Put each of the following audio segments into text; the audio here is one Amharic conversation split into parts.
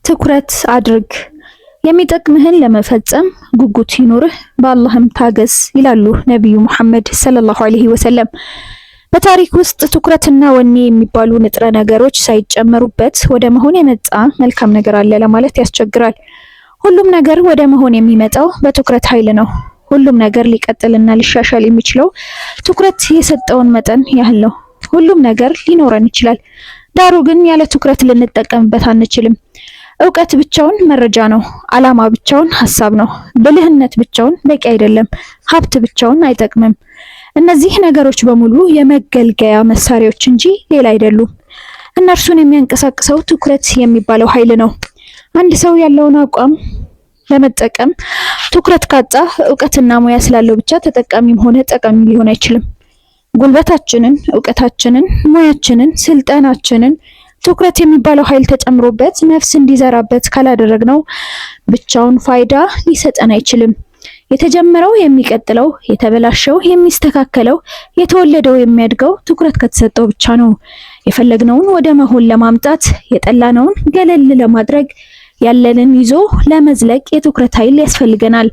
ትኩረት አድርግ። የሚጠቅምህን ለመፈጸም ጉጉት ይኑርህ፣ በአላህም ታገስ ይላሉ ነብዩ መሐመድ ሰለላሁ ዐለይሂ ወሰለም። በታሪክ ውስጥ ትኩረትና ወኔ የሚባሉ ንጥረ ነገሮች ሳይጨመሩበት ወደ መሆን የመጣ መልካም ነገር አለ ለማለት ያስቸግራል። ሁሉም ነገር ወደ መሆን የሚመጣው በትኩረት ኃይል ነው። ሁሉም ነገር ሊቀጥልና ሊሻሻል የሚችለው ትኩረት የሰጠውን መጠን ያህል ነው። ሁሉም ነገር ሊኖረን ይችላል፣ ዳሩ ግን ያለ ትኩረት ልንጠቀምበት አንችልም። እውቀት ብቻውን መረጃ ነው። ዓላማ ብቻውን ሐሳብ ነው። ብልህነት ብቻውን በቂ አይደለም። ሀብት ብቻውን አይጠቅምም። እነዚህ ነገሮች በሙሉ የመገልገያ መሳሪያዎች እንጂ ሌላ አይደሉም። እነርሱን የሚያንቀሳቅሰው ትኩረት የሚባለው ኃይል ነው። አንድ ሰው ያለውን አቋም ለመጠቀም ትኩረት ካጣ እውቀትና ሙያ ስላለው ብቻ ተጠቃሚም ሆነ ጠቃሚ ሊሆን አይችልም። ጉልበታችንን፣ እውቀታችንን፣ ሙያችንን፣ ስልጣናችንን ትኩረት የሚባለው ኃይል ተጨምሮበት ነፍስ እንዲዘራበት ካላደረግነው ብቻውን ፋይዳ ሊሰጠን አይችልም። የተጀመረው የሚቀጥለው፣ የተበላሸው የሚስተካከለው፣ የተወለደው የሚያድገው ትኩረት ከተሰጠው ብቻ ነው። የፈለግነውን ወደ መሆን ለማምጣት፣ የጠላነውን ገለል ለማድረግ፣ ያለንን ይዞ ለመዝለቅ የትኩረት ኃይል ያስፈልገናል።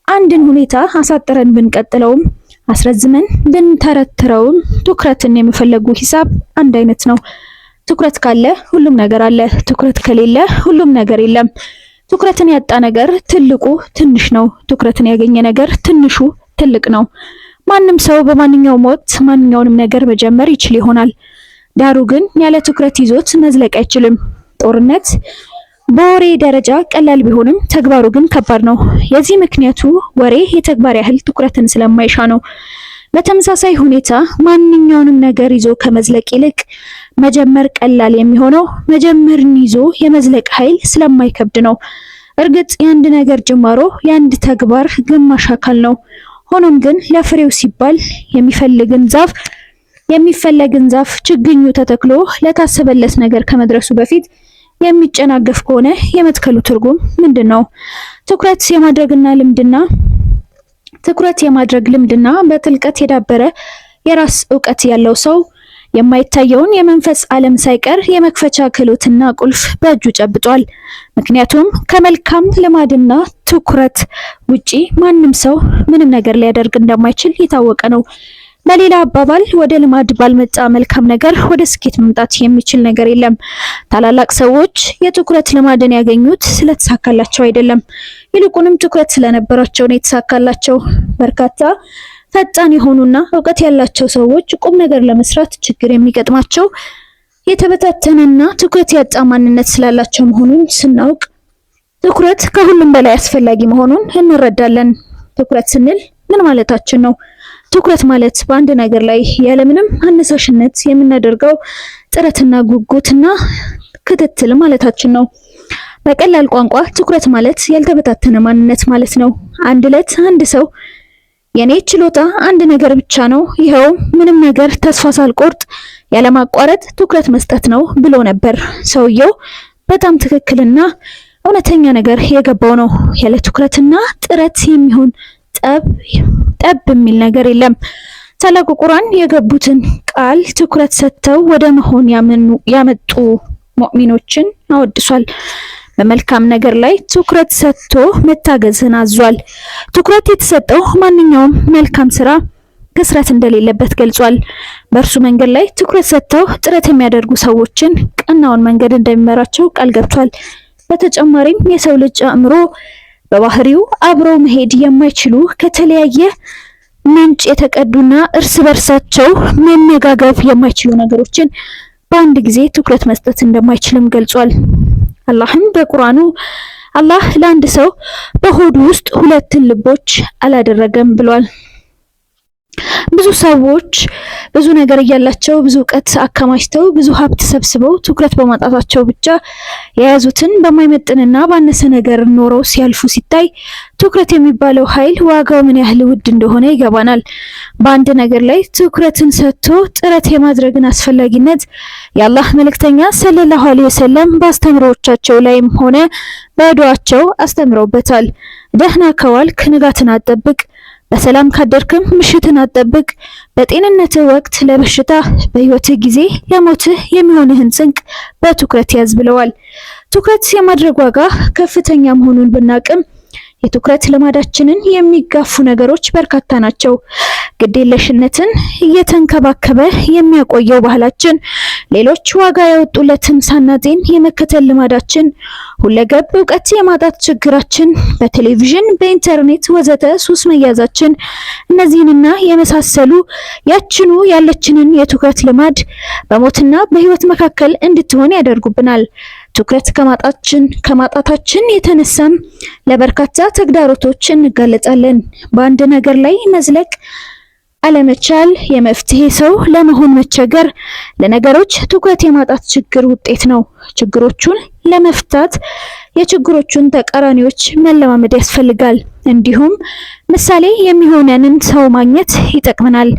አንድን ሁኔታ አሳጥረን ብንቀጥለውም አስረዝመን ብንተረትረውም ትኩረትን የሚፈለጉ ሂሳብ አንድ አይነት ነው። ትኩረት ካለ ሁሉም ነገር አለ። ትኩረት ከሌለ ሁሉም ነገር የለም። ትኩረትን ያጣ ነገር ትልቁ ትንሽ ነው። ትኩረትን ያገኘ ነገር ትንሹ ትልቅ ነው። ማንም ሰው በማንኛውም ወቅት ማንኛውንም ነገር መጀመር ይችል ይሆናል። ዳሩ ግን ያለ ትኩረት ይዞት መዝለቅ አይችልም። ጦርነት በወሬ ደረጃ ቀላል ቢሆንም ተግባሩ ግን ከባድ ነው። የዚህ ምክንያቱ ወሬ የተግባር ያህል ትኩረትን ስለማይሻ ነው። በተመሳሳይ ሁኔታ ማንኛውንም ነገር ይዞ ከመዝለቅ ይልቅ መጀመር ቀላል የሚሆነው መጀመርን ይዞ የመዝለቅ ኃይል ስለማይከብድ ነው። እርግጥ የአንድ ነገር ጅማሮ የአንድ ተግባር ግማሽ አካል ነው። ሆኖም ግን ለፍሬው ሲባል የሚፈለግን ዛፍ ችግኙ ተተክሎ ለታሰበለት ነገር ከመድረሱ በፊት የሚጨናገፍ ከሆነ የመትከሉ ትርጉም ምንድን ነው? ትኩረት የማድረግ ልምድና በጥልቀት የዳበረ የራስ ዕውቀት ያለው ሰው የማይታየውን የመንፈስ ዓለም ሳይቀር የመክፈቻ ክህሎትና ቁልፍ በእጁ ጨብጧል። ምክንያቱም ከመልካም ልማድና ትኩረት ውጪ ማንም ሰው ምንም ነገር ሊያደርግ እንደማይችል የታወቀ ነው። በሌላ አባባል ወደ ልማድ ባልመጣ መልካም ነገር ወደ ስኬት መምጣት የሚችል ነገር የለም። ታላላቅ ሰዎች የትኩረት ልማድን ያገኙት ስለተሳካላቸው አይደለም፣ ይልቁንም ትኩረት ስለነበራቸው ነው የተሳካላቸው። በርካታ ፈጣን የሆኑና እውቀት ያላቸው ሰዎች ቁም ነገር ለመስራት ችግር የሚገጥማቸው የተበታተነና ትኩረት ያጣ ማንነት ስላላቸው መሆኑን ስናውቅ ትኩረት ከሁሉም በላይ አስፈላጊ መሆኑን እንረዳለን። ትኩረት ስንል ምን ማለታችን ነው? ትኩረት ማለት በአንድ ነገር ላይ ያለምንም አነሳሽነት የምናደርገው ጥረትና ጉጉትና ክትትል ማለታችን ነው። በቀላል ቋንቋ ትኩረት ማለት ያልተበታተነ ማንነት ማለት ነው። አንድ ዕለት አንድ ሰው የኔ ችሎታ አንድ ነገር ብቻ ነው፣ ይኸው ምንም ነገር ተስፋ ሳልቆርጥ ያለማቋረጥ ትኩረት መስጠት ነው ብሎ ነበር። ሰውየው በጣም ትክክልና እውነተኛ ነገር የገባው ነው። ያለ ትኩረትና ጥረት የሚሆን ጠብ የሚል ነገር የለም። ታላቁ ቁርአን የገቡትን ቃል ትኩረት ሰጥተው ወደ መሆን ያመጡ ሙእሚኖችን አወድሷል። በመልካም ነገር ላይ ትኩረት ሰጥቶ መታገዝን አዟል። ትኩረት የተሰጠው ማንኛውም መልካም ስራ ክስረት እንደሌለበት ገልጿል። በእርሱ መንገድ ላይ ትኩረት ሰጥተው ጥረት የሚያደርጉ ሰዎችን ቀናውን መንገድ እንደሚመራቸው ቃል ገብቷል። በተጨማሪም የሰው ልጅ አእምሮ በባህሪው አብረው መሄድ የማይችሉ ከተለያየ ምንጭ የተቀዱና እርስ በርሳቸው መነጋገር የማይችሉ ነገሮችን በአንድ ጊዜ ትኩረት መስጠት እንደማይችልም ገልጿል። አላህም በቁርአኑ አላህ ለአንድ ሰው በሆዱ ውስጥ ሁለት ልቦች አላደረገም ብሏል። ብዙ ሰዎች ብዙ ነገር እያላቸው ብዙ ዕውቀት አከማችተው ብዙ ሀብት ሰብስበው ትኩረት በማጣታቸው ብቻ የያዙትን በማይመጥንና ባነሰ ነገር ኖረው ሲያልፉ ሲታይ ትኩረት የሚባለው ኃይል ዋጋው ምን ያህል ውድ እንደሆነ ይገባናል። በአንድ ነገር ላይ ትኩረትን ሰጥቶ ጥረት የማድረግን አስፈላጊነት የአላህ መልእክተኛ ሰለላሁ ዐለይሂ ወሰለም በአስተምሮቻቸው ላይም ሆነ በዱዓቸው አስተምረውበታል። ደህና ከዋልክ ንጋትን አትጠብቅ፣ በሰላም ካደርክም ምሽትን አትጠብቅ። በጤንነትህ ወቅት ለበሽታ፣ በህይወትህ ጊዜ ለሞትህ የሚሆንህን ስንቅ በትኩረት ያዝ ብለዋል። ትኩረት የማድረግ ዋጋ ከፍተኛ መሆኑን ብናቅም የትኩረት ልማዳችንን የሚጋፉ ነገሮች በርካታ ናቸው። ግዴለሽነትን እየተንከባከበ የሚያቆየው ባህላችን፣ ሌሎች ዋጋ ያወጡለትን ሳናጤን የመከተል ልማዳችን፣ ሁለገብ እውቀት የማጣት ችግራችን፣ በቴሌቪዥን በኢንተርኔት ወዘተ ሱስ መያዛችን፣ እነዚህንና የመሳሰሉ ያችኑ ያለችንን የትኩረት ልማድ በሞትና በህይወት መካከል እንድትሆን ያደርጉብናል። ትኩረት ከማጣታችን የተነሳም ለበርካታ ተግዳሮቶች እንጋለጣለን። በአንድ ነገር ላይ መዝለቅ አለመቻል፣ የመፍትሄ ሰው ለመሆን መቸገር ለነገሮች ትኩረት የማጣት ችግር ውጤት ነው። ችግሮቹን ለመፍታት የችግሮቹን ተቃራኒዎች መለማመድ ያስፈልጋል። እንዲሁም ምሳሌ የሚሆነንን ሰው ማግኘት ይጠቅመናል።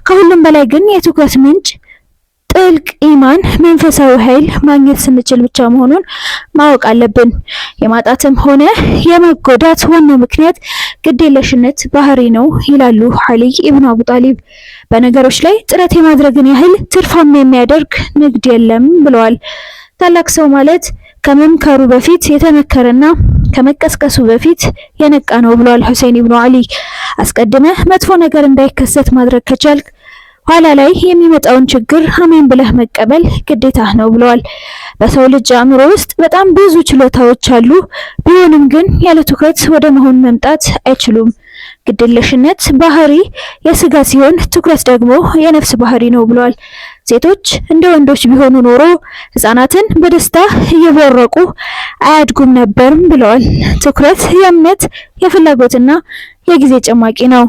ከሁሉም በላይ ግን የትኩረት ምንጭ ጥልቅ ኢማን፣ መንፈሳዊ ኃይል ማግኘት ስንችል ብቻ መሆኑን ማወቅ አለብን። የማጣትም ሆነ የመጎዳት ዋናው ምክንያት ግዴለሽነት ባህሪ ነው ይላሉ አሊ ኢብኑ አቡ ጣሊብ። በነገሮች ላይ ጥረት የማድረግን ያህል ትርፋማ የሚያደርግ ንግድ የለም ብለዋል። ታላቅ ሰው ማለት ከመምከሩ በፊት የተመከረና ከመቀስቀሱ በፊት የነቃ ነው ብለዋል ሁሴን ኢብኑ አሊ። አስቀድመህ መጥፎ ነገር እንዳይከሰት ማድረግ ከቻልክ ኋላ ላይ የሚመጣውን ችግር አሜን ብለህ መቀበል ግዴታ ነው ብለዋል። በሰው ልጅ አእምሮ ውስጥ በጣም ብዙ ችሎታዎች አሉ። ቢሆንም ግን ያለ ትኩረት ወደ መሆን መምጣት አይችሉም። ግዴለሽነት ባህሪ የስጋ ሲሆን ትኩረት ደግሞ የነፍስ ባህሪ ነው ብለዋል። ሴቶች እንደ ወንዶች ቢሆኑ ኖሮ ህፃናትን በደስታ እየቦረቁ አያድጉም ነበርም ብለዋል። ትኩረት የእምነት የፍላጎትና የጊዜ ጭማቂ ነው።